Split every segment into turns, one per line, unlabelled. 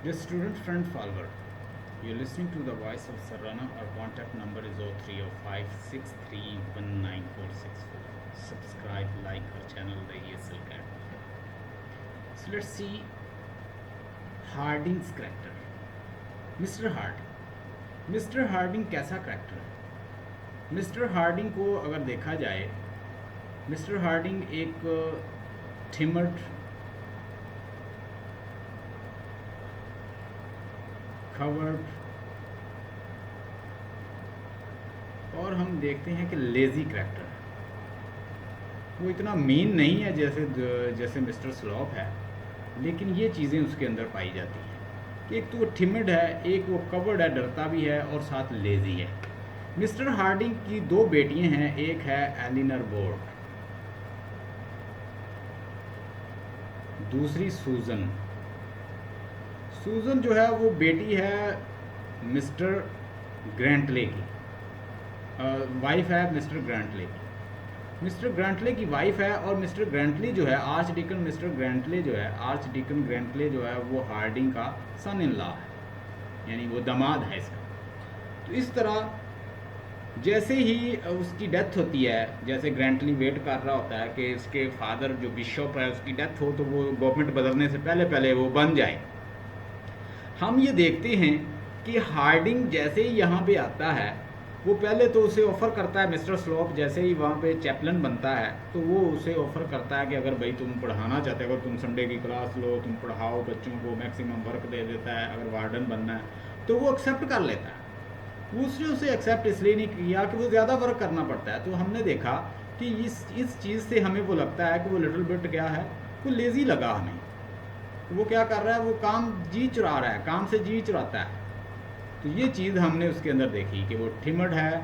Dear student friend follower, you're listening to the voice of Sarana. Our contact number is 030563194464. Subscribe, like our channel, the ESL Academy. So let's see Harding's character. Mr Harding. Mr Harding कैसा character है? Mr Harding को अगर देखा जाए, mister Hardinge एक थिमर्ड, खवर्ड और हम देखते हैं कि लेज़ी करेक्टर है. वो इतना मीन नहीं है जैसे मिस्टर स्लॉप है, लेकिन ये चीज़ें उसके अंदर पाई जाती हैं कि एक तो वो टिमिड है, एक वो कवर्ड है, डरता भी है और साथ लेज़ी है. मिस्टर हार्डिंग की दो बेटियां हैं. एक है एलिनर बोर्ड, दूसरी सूजन. सूजन जो है वो बेटी है मिस्टर ग्रांटले की, वाइफ है मिस्टर ग्रांटले की. मिस्टर ग्रांटले की वाइफ है और मिस्टर ग्रांटले जो है आर्च डीकन ग्रांटले जो है वो हार्डिंग का सन इन लॉ है, यानी वो दामाद है इसका. तो इस तरह जैसे ही उसकी डेथ होती है, जैसे ग्रांटली वेट कर रहा होता है कि इसके फादर जो बिशप है उसकी डेथ हो तो वो गवर्नमेंट बदलने से पहले पहले वो बन जाए. हम ये देखते हैं कि हार्डिंग जैसे ही यहाँ पे आता है, वो पहले तो उसे ऑफ़र करता है. मिस्टर स्लॉप जैसे ही वहाँ पे चैपलन बनता है तो वो उसे ऑफ़र करता है कि अगर भाई तुम पढ़ाना चाहते हो, अगर तुम संडे की क्लास लो, तुम पढ़ाओ बच्चों को, मैक्सिमम वर्क दे देता है. अगर वार्डन बनना है तो वो एक्सेप्ट कर लेता है. उसने उसे एक्सेप्ट इसलिए नहीं किया कि वो ज़्यादा वर्क करना पड़ता है. तो हमने देखा कि इस चीज़ से हमें वो लगता है कि वो लिटिल बिट क्या है, वो लेज़ी लगा हमें. तो वो क्या कर रहा है, वो काम जी चुरा रहा है, काम से जी चुराता है. तो ये चीज़ हमने उसके अंदर देखी कि वो टिमड है,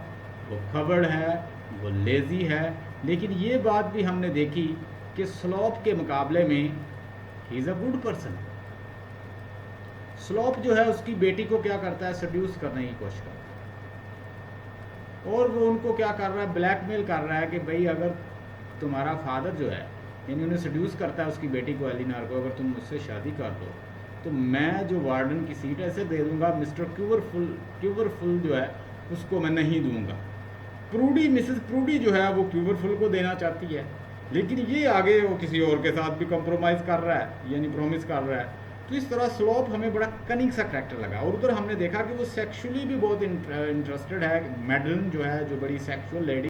वो खबड़ है, वो लेज़ी है. लेकिन ये बात भी हमने देखी कि स्लॉप के मुकाबले में he is a good person. Slope जो है उसकी बेटी को क्या करता है, सड्यूस करने की कोशिश करता है और वो उनको क्या कर रहा है, ब्लैकमेल कर रहा है कि भाई अगर तुम्हारा फादर जो है, यानी उन्हें सड्यूस करता है उसकी बेटी को, एलिनार को, अगर तुम मुझसे शादी कर दो तो मैं जो वार्डन की सीट ऐसे दे दूंगा, मिस्टर क्यूवरफुल जो है उसको मैं नहीं दूंगा. मिसेस प्रूडी जो है वो क्यूवरफुल को देना चाहती है, लेकिन ये आगे वो किसी और के साथ भी कंप्रोमाइज़ कर रहा है, यानी प्रॉमिस कर रहा है. तो इस तरह स्लॉप हमें बड़ा कनिंग सा करैक्टर लगा. और उधर हमने देखा कि वो सेक्सुअली भी बहुत इंटरेस्टेड है. मैडलन जो है, जो बड़ी सेक्सुअल लेडी